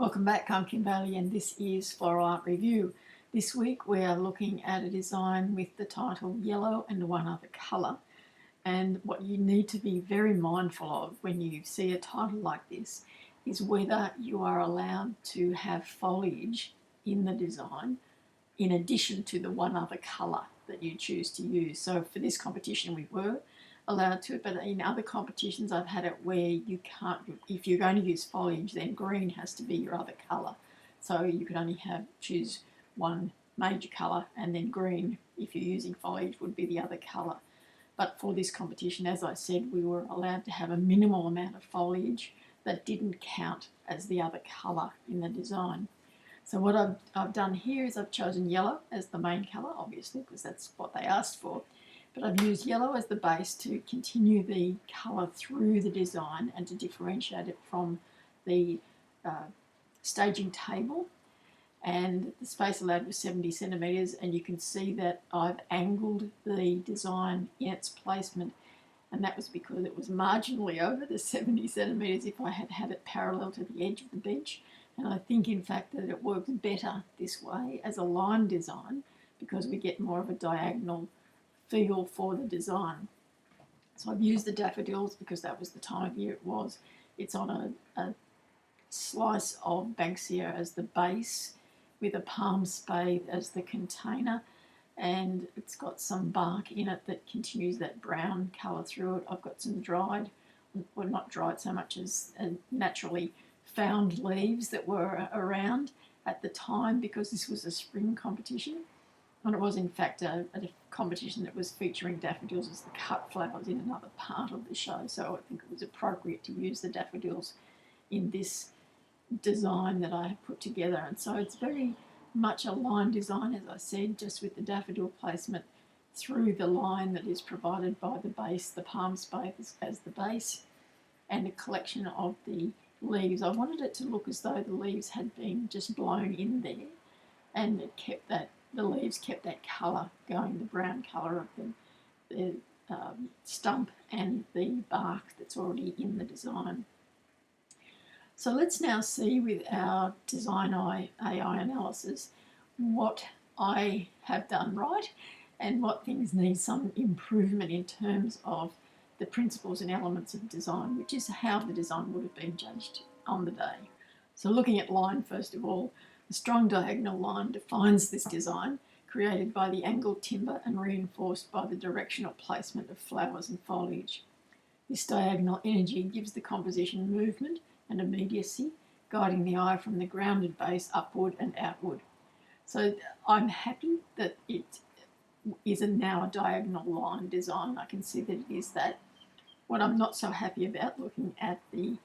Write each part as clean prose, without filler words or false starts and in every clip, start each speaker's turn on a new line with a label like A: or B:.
A: Welcome back, I'm Kim Bailey, and this is Floral Art Review. This week we are looking at a design with the title Yellow and One Other Colour. And what you need to be very mindful of when you see a title like this is whether you are allowed to have foliage in the design in addition to the one other colour that you choose to use. So for this competition we were allowed to, but in other competitions I've had it where you can't, if you're going to use foliage, then green has to be your other colour. So you could only choose one major colour, and then green, if you're using foliage, would be the other colour. But for this competition, as I said, we were allowed to have a minimal amount of foliage that didn't count as the other colour in the design. So what I've done here is I've chosen yellow as the main colour, obviously, because that's what they asked for. But I've used yellow as the base to continue the colour through the design and to differentiate it from the staging table. And the space allowed was 70 centimetres, and you can see that I've angled the design in its placement, and that was because it was marginally over the 70 centimetres if I had had it parallel to the edge of the bench. And I think in fact that it works better this way as a line design because we get more of a diagonal feel for the design. So I've used the daffodils because that was the time of year it was. It's on a slice of Banksia as the base with a palm spade as the container, and it's got some bark in it that continues that brown colour through it. I've got some dried, well not dried so much as naturally found leaves that were around at the time because this was a spring competition. And it was in fact a competition that was featuring daffodils as the cut flowers in another part of the show, so I think it was appropriate to use the daffodils in this design that I have put together. And so it's very much a line design, as I said, just with the daffodil placement through the line that is provided by the base, the palm spade as the base, and a collection of the leaves. I wanted it to look as though the leaves had been just blown in there, and it kept that, the leaves kept that colour going, the brown colour of the stump and the bark that's already in the design. So let's now see with our Design AI analysis what I have done right and what things need some improvement in terms of the principles and elements of design, which is how the design would have been judged on the day. So looking at line first of all, a strong diagonal line defines this design, created by the angled timber and reinforced by the directional placement of flowers and foliage. This diagonal energy gives the composition movement and immediacy, guiding the eye from the grounded base upward and outward. So I'm happy that it is now a diagonal line design. I can see that it is that. What I'm not so happy about looking at the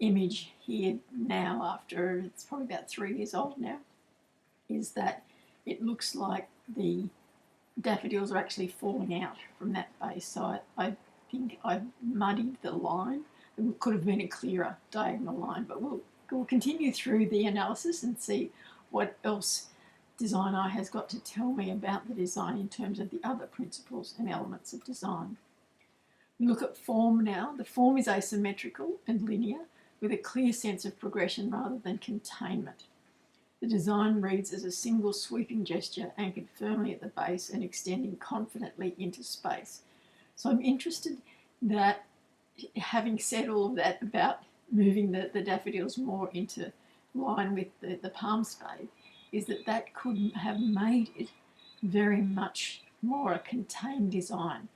A: image here now, after it's probably about 3 years old now, is that it looks like the daffodils are actually falling out from that base. So I think I've muddied the line. It could have been a clearer diagonal line, but we'll continue through the analysis and see what else Design Eye has got to tell me about the design in terms of the other principles and elements of design. We look at form now. The form is asymmetrical and linear with a clear sense of progression rather than containment. The design reads as a single sweeping gesture anchored firmly at the base and extending confidently into space. So I'm interested that, having said all of that about moving the daffodils more into line with the palm spade, is that could have made it very much more a contained design.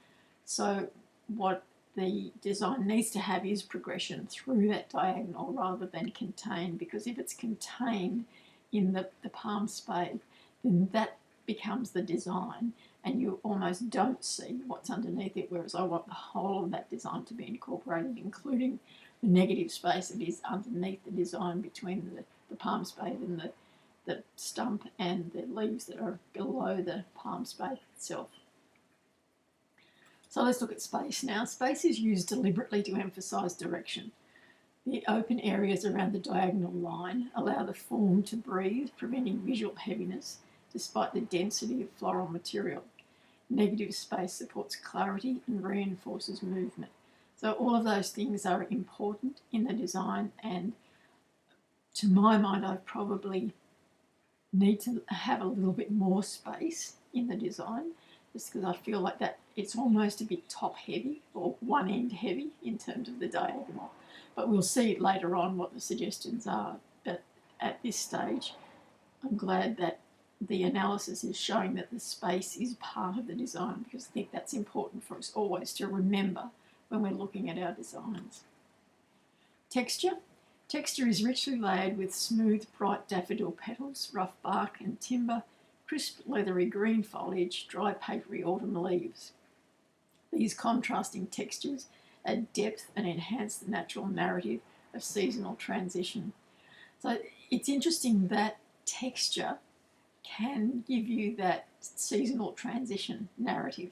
A: So what the design needs to have is progression through that diagonal rather than contained, because if it's contained in the palm spade, then that becomes the design and you almost don't see what's underneath it, whereas I want the whole of that design to be incorporated, including the negative space that is underneath the design between the palm spade and the stump and the leaves that are below the palm spade itself. So let's look at space now. Space is used deliberately to emphasise direction. The open areas around the diagonal line allow the form to breathe, preventing visual heaviness despite the density of floral material. Negative space supports clarity and reinforces movement. So all of those things are important in the design, and to my mind, I probably need to have a little bit more space in the design, just because I feel like that it's almost a bit top heavy or one end heavy in terms of the diagonal. But we'll see later on what the suggestions are. But at this stage, I'm glad that the analysis is showing that the space is part of the design, because I think that's important for us always to remember when we're looking at our designs. Texture. Texture is richly layered with smooth, bright daffodil petals, rough bark and timber, crisp, leathery green foliage, dry, papery autumn leaves. These contrasting textures add depth and enhance the natural narrative of seasonal transition. So it's interesting that texture can give you that seasonal transition narrative,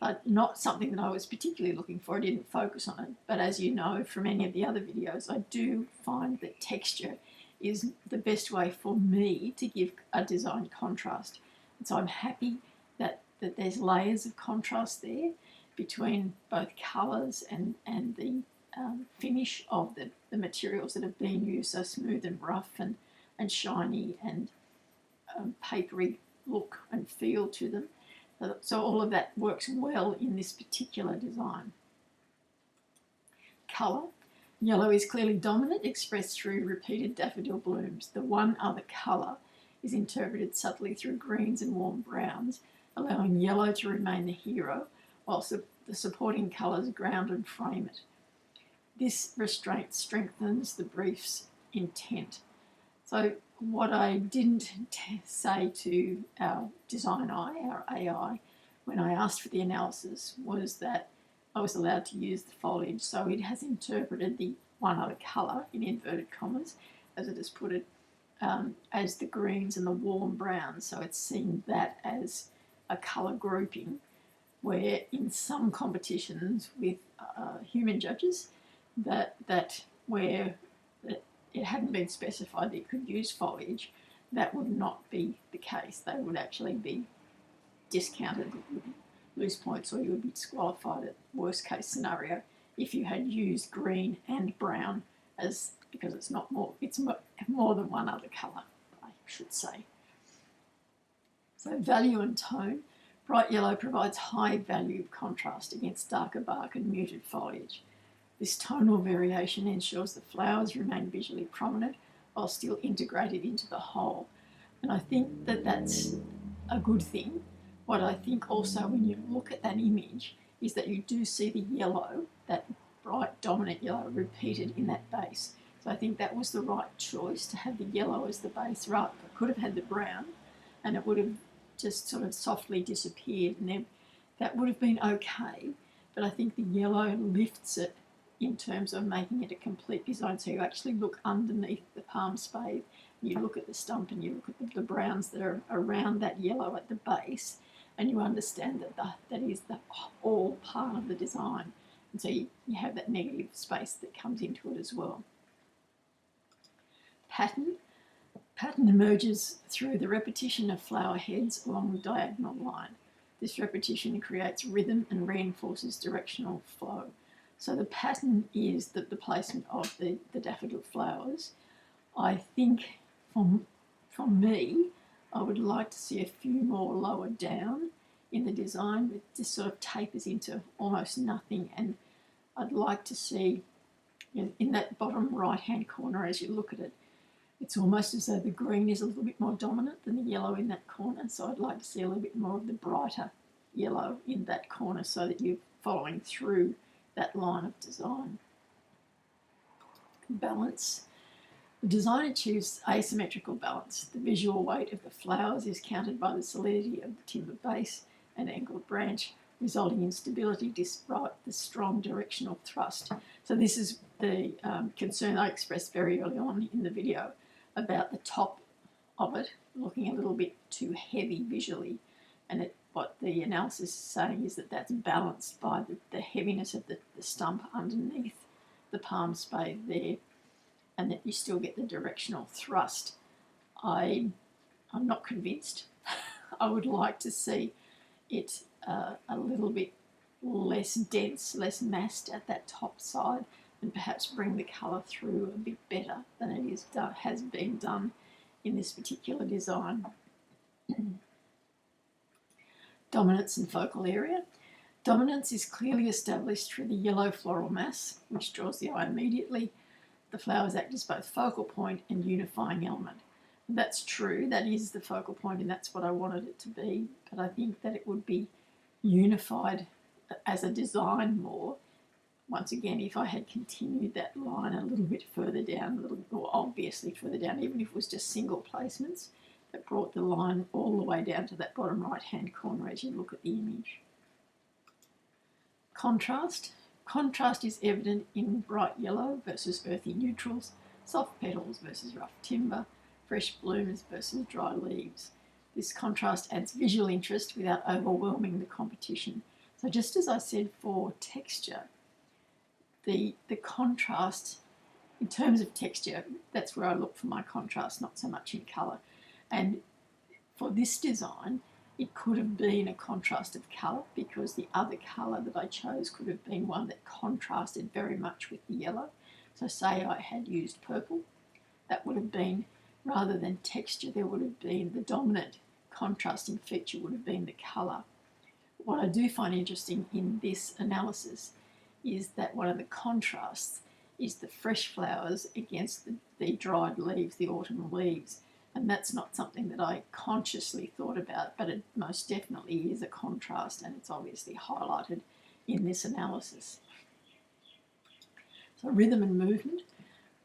A: but not something that I was particularly looking for. I didn't focus on it. But as you know from any of the other videos, I do find that texture is the best way for me to give a design contrast. And so I'm happy that there's layers of contrast there between both colours and the finish of the materials that have been used, so smooth and rough and shiny and papery look and feel to them. So all of that works well in this particular design. Colour. Yellow is clearly dominant, expressed through repeated daffodil blooms. The one other colour is interpreted subtly through greens and warm browns, allowing yellow to remain the hero, whilst the supporting colours ground and frame it. This restraint strengthens the brief's intent. So what I didn't say to our design eye, our AI, when I asked for the analysis, was that I was allowed to use the foliage. So it has interpreted the one other colour, in inverted commas, as it has put it, as the greens and the warm browns. So it's seen that as a colour grouping, where in some competitions with human judges, that where it hadn't been specified that you could use foliage, that would not be the case. They would actually be discounted, lose points, or you would be disqualified at worst case scenario if you had used green and brown, because it's more than one other colour, I should say. So value and tone. Bright yellow provides high value contrast against darker bark and muted foliage. This tonal variation ensures the flowers remain visually prominent while still integrated into the whole. And I think that that's a good thing. What I think also when you look at that image is that you do see the yellow, that bright dominant yellow, repeated in that base. So I think that was the right choice, to have the yellow as the base. Right, I could have had the brown and it would have just sort of softly disappeared, and then that would have been okay. But I think the yellow lifts it in terms of making it a complete design. So you actually look underneath the palm spathe, you look at the stump and you look at the browns that are around that yellow at the base, and you understand that that is all part of the design. And so you have that negative space that comes into it as well. Pattern. Pattern emerges through the repetition of flower heads along the diagonal line. This repetition creates rhythm and reinforces directional flow. So the pattern is the placement of the daffodil flowers. I think for me, I would like to see a few more lower down in the design. It just sort of tapers into almost nothing, and I'd like to see, in that bottom right-hand corner as you look at it, it's almost as though the green is a little bit more dominant than the yellow in that corner. So I'd like to see a little bit more of the brighter yellow in that corner so that you're following through that line of design. Balance. The design achieves asymmetrical balance. The visual weight of the flowers is countered by the solidity of the timber base and angled branch, resulting in stability despite the strong directional thrust. So this is the concern I expressed very early on in the video about the top of it looking a little bit too heavy visually, and what the analysis is saying is that that's balanced by the heaviness of the stump underneath the palm spathe there, and that you still get the directional thrust. I'm not convinced. I would like to see it a little bit less dense, less massed at that top side, and perhaps bring the colour through a bit better than has been done in this particular design. Dominance and focal area. Dominance is clearly established through the yellow floral mass, which draws the eye immediately. The flowers act as both focal point and unifying element. That's true, that is the focal point, and that's what I wanted it to be, but I think that it would be unified as a design more, once again, if I had continued that line a little bit further down, or obviously further down, even if it was just single placements that brought the line all the way down to that bottom right-hand corner as you look at the image. Contrast. Contrast is evident in bright yellow versus earthy neutrals, soft petals versus rough timber, fresh blooms versus dry leaves. This contrast adds visual interest without overwhelming the competition. So just as I said for texture, the contrast, in terms of texture, that's where I look for my contrast, not so much in colour. And for this design, it could have been a contrast of colour because the other colour that I chose could have been one that contrasted very much with the yellow. So say I had used purple, that would have been, rather than texture, there would have been the dominant contrasting feature would have been the colour. What I do find interesting in this analysis is that one of the contrasts is the fresh flowers against the dried leaves, the autumn leaves. And that's not something that I consciously thought about, but it most definitely is a contrast, and it's obviously highlighted in this analysis. So rhythm and movement.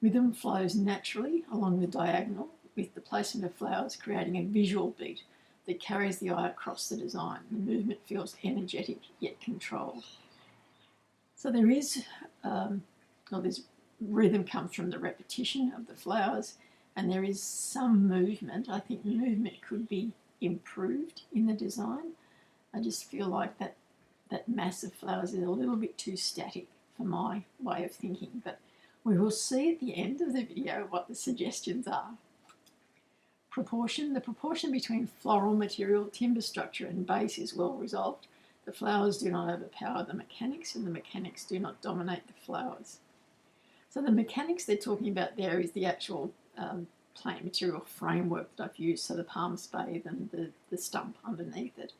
A: Rhythm flows naturally along the diagonal with the placement of flowers creating a visual beat that carries the eye across the design. The movement feels energetic yet controlled. So there is, this rhythm comes from the repetition of the flowers, and there is some movement. I think movement could be improved in the design. I just feel like that mass of flowers is a little bit too static for my way of thinking, but we will see at the end of the video what the suggestions are. Proportion. The proportion between floral material, timber structure and base is well resolved. The flowers do not overpower the mechanics, and the mechanics do not dominate the flowers. So the mechanics they're talking about there is the actual plant material framework that I've used, so the palm spathe and the stump underneath it.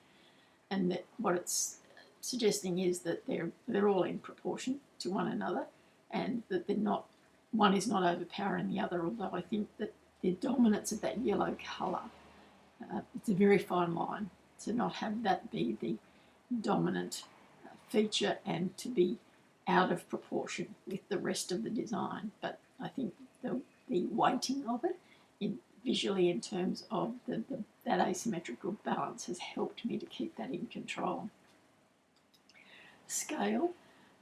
A: And that what it's suggesting is that they're all in proportion to one another, and that they're not, one is not overpowering the other, although I think that the dominance of that yellow colour, it's a very fine line to not have that be the dominant feature and to be out of proportion with the rest of the design. But I think the weighting of it visually in terms of that asymmetrical balance has helped me to keep that in control. Scale.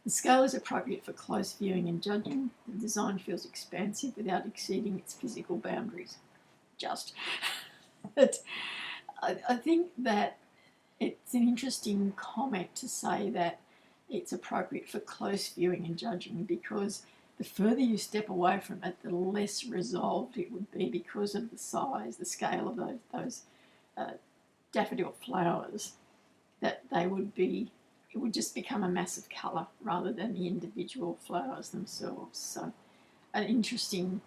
A: The scale is appropriate for close viewing and judging. The design feels expansive without exceeding its physical boundaries. But I think that it's an interesting comment to say that it's appropriate for close viewing and judging, because the further you step away from it, the less resolved it would be because of the size, the scale of those daffodil flowers, that they would be, it would just become a mass of colour rather than the individual flowers themselves. So an interesting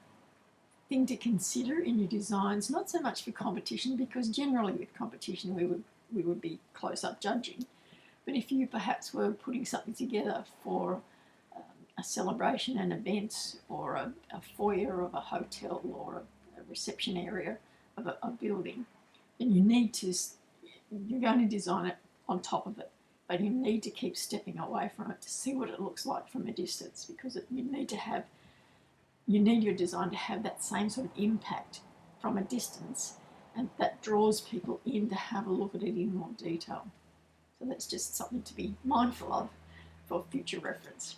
A: thing to consider in your designs, not so much for competition, because generally with competition we would be close-up judging. But if you perhaps were putting something together for a celebration, an event, or a foyer of a hotel or a reception area of a building, then you're going to design it on top of it, but you need to keep stepping away from it to see what it looks like from a distance, because you need your design to have that same sort of impact from a distance, and that draws people in to have a look at it in more detail. So that's just something to be mindful of for future reference.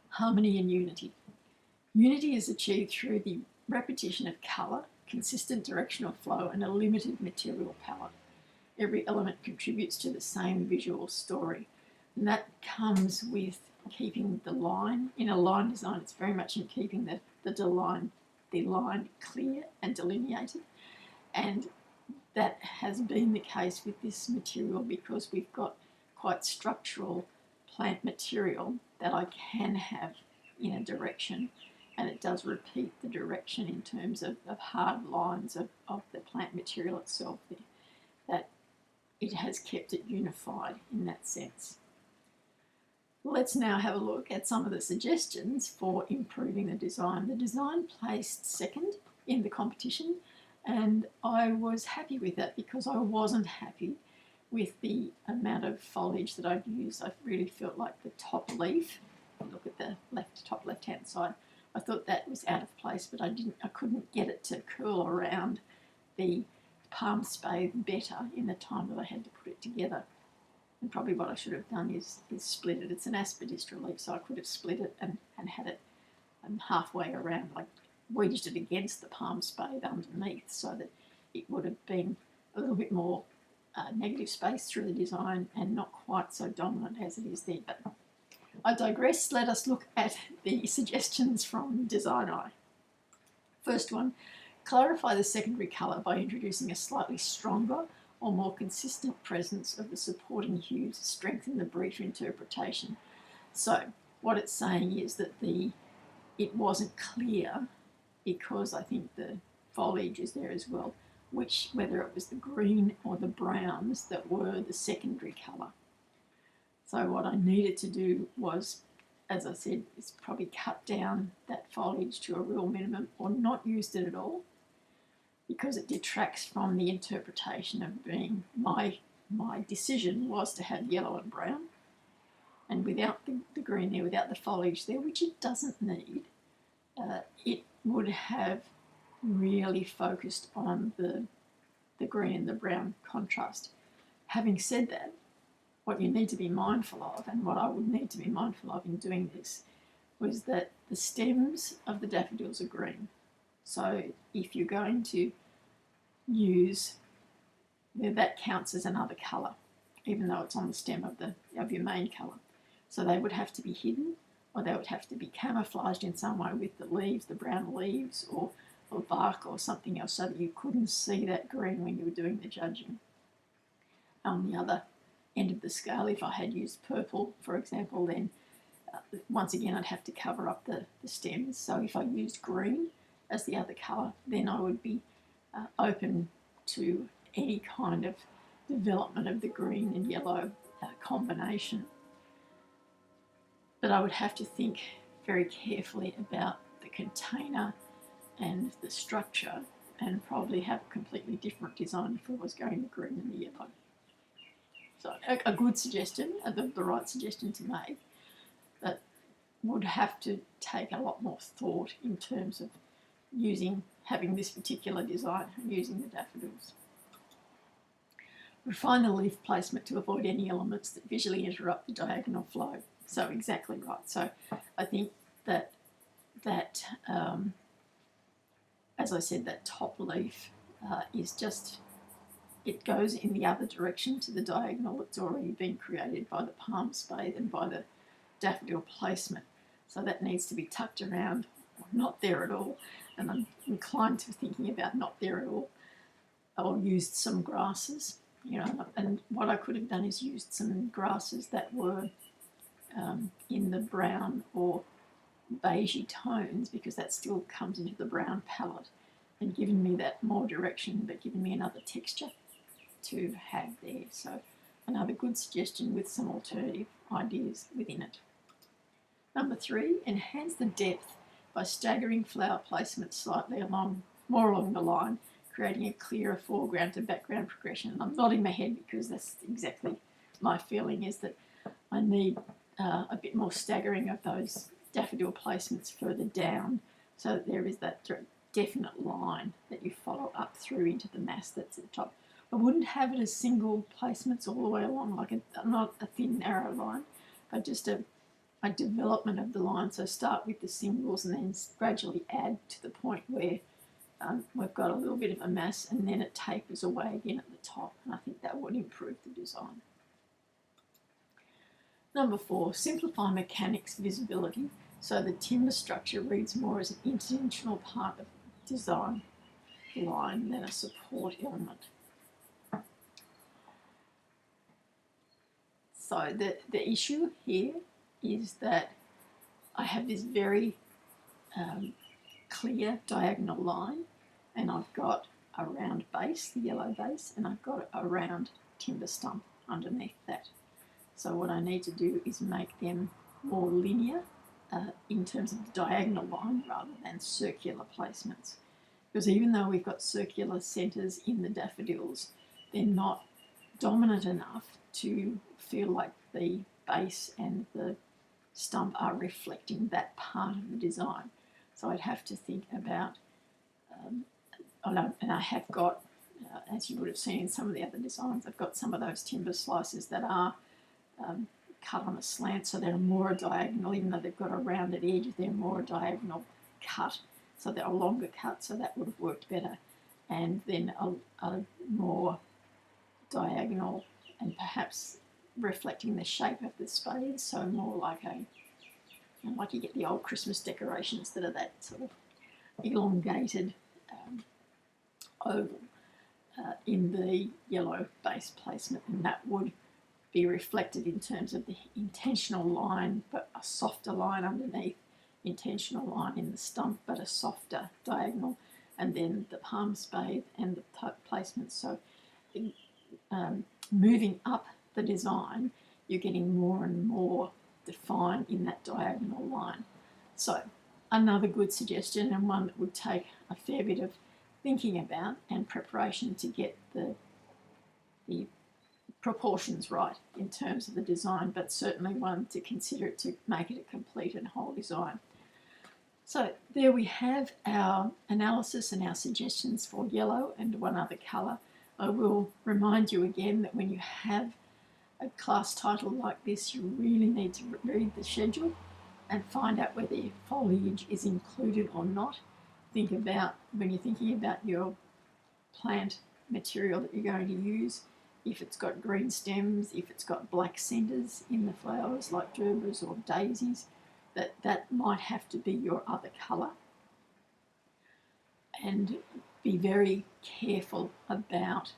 A: Harmony and unity. Unity is achieved through the repetition of colour, consistent directional flow, and a limited material palette. Every element contributes to the same visual story, and that comes with keeping the line. In a line design, it's very much in keeping the line clear and delineated, and that has been the case with this material because we've got quite structural plant material that I can have in a direction, and it does repeat the direction in terms of hard lines of the plant material itself, that it has kept it unified in that sense. Let's now have a look at some of the suggestions for improving the design. The design placed second in the competition, and I was happy with that because I wasn't happy with the amount of foliage that I've used. I really felt like the top leaf, look at the top left-hand side, I thought that was out of place, but I couldn't get it to curl around the palm spathe better in the time that I had to put it together. And probably what I should have done is split it. It's an aspidistra leaf, so I could have split it and had it halfway around, like wedged it against the palm spathe underneath, so that it would have been a little bit more negative space through the design and not quite so dominant as it is there. But I digress. Let us look at the suggestions from Design Eye. First one, clarify the secondary colour by introducing a slightly stronger or more consistent presence of the supporting hues to strengthen the brief interpretation. So what it's saying is that it wasn't clear, because I think the foliage is there as well, whether it was the green or the browns that were the secondary colour. So what I needed to do was, as I said, is probably cut down that foliage to a real minimum, or not used it at all, because it detracts from the interpretation of being my decision was to have yellow and brown, and without the green there, without the foliage there, which it doesn't need, it would have really focused on the green and the brown contrast. Having said that, what you need to be mindful of, and what I would need to be mindful of in doing this, was that the stems of the daffodils are green. So if you're going to use, that counts as another colour, even though it's on the stem of your main colour. So they would have to be hidden, or they would have to be camouflaged in some way with the leaves, the brown leaves, or bark or something else, so that you couldn't see that green when you were doing the judging. On the other end of the scale, if I had used purple, for example, then once again I'd have to cover up the stems. So if I used green as the other colour, then I would be open to any kind of development of the green and yellow combination. But I would have to think very carefully about the container and the structure, and probably have a completely different design if I was going the green and the yellow. So a good suggestion, the right suggestion to make, that would have to take a lot more thought in terms of having this particular design and using the daffodils. Refine the leaf placement to avoid any elements that visually interrupt the diagonal flow. So exactly right. So I think that as I said, that top leaf is just, it goes in the other direction to the diagonal that's already been created by the palm spathe and by the daffodil placement. So that needs to be tucked around, or not there at all. And I'm inclined to thinking about not there at all, or used some grasses, and what I could have done is used some grasses that were in the brown or beigey tones, because that still comes into the brown palette, and given me that more direction, but given me another texture to have there. So another good suggestion with some alternative ideas within it. Number 3, enhance the depth by staggering flower placement slightly more along the line, creating a clearer foreground to background progression. And I'm nodding my head because that's exactly my feeling, is that I need a bit more staggering of those daffodil placements further down, so that there is that definite line that you follow up through into the mass that's at the top. I wouldn't have it as single placements all the way along, like not a thin narrow line, but just a development of the line. So start with the singles and then gradually add to the point where we've got a little bit of a mass, and then it tapers away again at the top, and I think that would improve the design. Number 4, simplify mechanics visibility so the timber structure reads more as an intentional part of design line than a support element. So the issue here is that I have this very clear diagonal line, and I've got a round base, the yellow base, and I've got a round timber stump underneath that. So what I need to do is make them more linear in terms of the diagonal line rather than circular placements. Because even though we've got circular centres in the daffodils, they're not dominant enough to feel like the base and the stump are reflecting that part of the design. So I'd have to think about, and I have got, as you would have seen in some of the other designs, I've got some of those timber slices that are cut on a slant, so they're more diagonal, even though they've got a rounded edge, they're more diagonal cut, so they're a longer cut, so that would have worked better. And then a more diagonal and perhaps reflecting the shape of the spade, so more like like you get the old Christmas decorations that are that sort of elongated oval in the yellow base placement, and that would be reflected in terms of the intentional line, but a softer line underneath, intentional line in the stump, but a softer diagonal, and then the palm spade and the placement. So moving up the design, you're getting more and more defined in that diagonal line. So another good suggestion, and one that would take a fair bit of thinking about and preparation to get the proportions right in terms of the design, but certainly one to consider it to make it a complete and whole design. So there we have our analysis and our suggestions for yellow and one other colour. I will remind you again that when you have a class title like this, you really need to read the schedule and find out whether your foliage is included or not. Think about, when you're thinking about your plant material that you're going to use, if it's got green stems, if it's got black centres in the flowers like gerberas or daisies, that might have to be your other colour. And be very careful about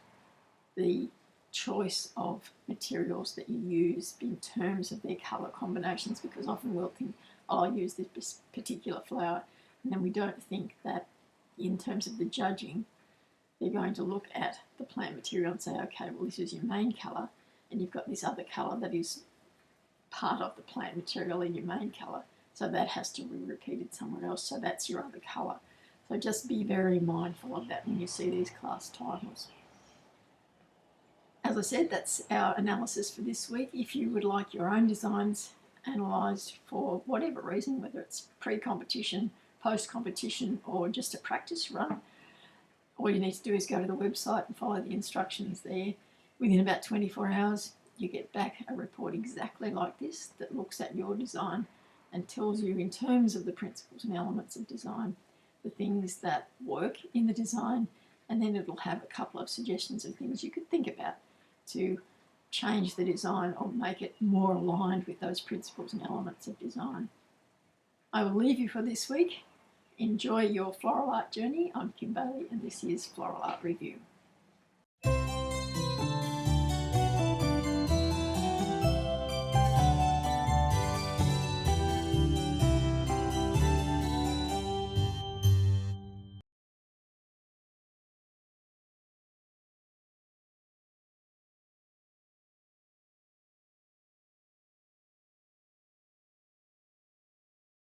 A: the choice of materials that you use in terms of their colour combinations, because often we'll think, oh, I'll use this particular flower, and then we don't think that in terms of the judging, they're going to look at the plant material and say, okay, well, this is your main colour, and you've got this other colour that is part of the plant material in your main colour, so that has to be repeated somewhere else, so that's your other colour. So just be very mindful of that when you see these class titles. As I said, that's our analysis for this week. If you would like your own designs analysed for whatever reason, whether it's pre-competition, post-competition, or just a practice run, all you need to do is go to the website and follow the instructions there. Within about 24 hours, you get back a report exactly like this that looks at your design and tells you, in terms of the principles and elements of design, the things that work in the design, and then it'll have a couple of suggestions of things you could think about to change the design or make it more aligned with those principles and elements of design. I will leave you for this week. Enjoy your floral art journey. I'm Kim Bailey, and this is Floral Art Review.